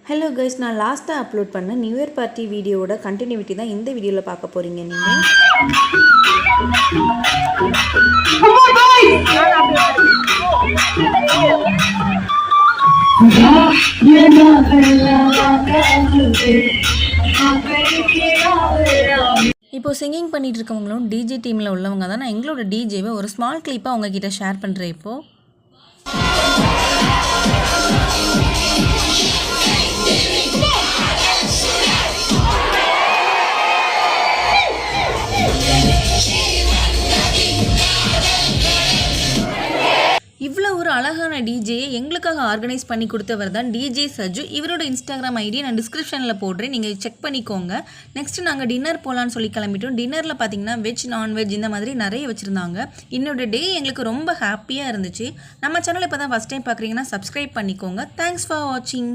Hello guys, நான் லாஸ்ட்டாக upload பண்ண நியூ இயர் பார்ட்டி வீடியோவோட கண்டினியூட்டி தான் இந்த வீடியோவில் பார்க்க போகிறீங்க நீங்கள். இப்போ சிங்கிங் பண்ணிட்டு இருக்கவங்களும் டிஜே டீமில் உள்ளவங்க தான். நான் எங்களோட டிஜேவை ஒரு ஸ்மால் கிளிப்பாக உங்ககிட்ட ஷேர் பண்ணுறேன். இப்போது இவ்வளோ ஒரு அழகான டிஜேயை எங்களுக்காக ஆர்கனைஸ் பண்ணி கொடுத்தவர் தான் டிஜே சஜு. இவரோட இன்ஸ்டாகிராம் ஐடி நான் டிஸ்கிரிப்ஷனில் போடுறேன், நீங்கள் செக் பண்ணிக்கோங்க. நெக்ஸ்ட்டு நாங்கள் டின்னர் போகலான்னு சொல்லி கிளம்பிட்டோம். டின்னரில் பார்த்தீங்கன்னா வெஜ் நான்வெஜ் இந்த மாதிரி நிறைய வச்சுருந்தாங்க. என்னோட டே எங்களுக்கு ரொம்ப ஹாப்பியாக இருந்துச்சு. நம்ம சேனல் இப்போ தான் ஃபஸ்ட் டைம் பார்க்குறீங்கன்னா சப்ஸ்கிரைப் பண்ணிக்கோங்க. தேங்க்ஸ் ஃபார் வாட்சிங்.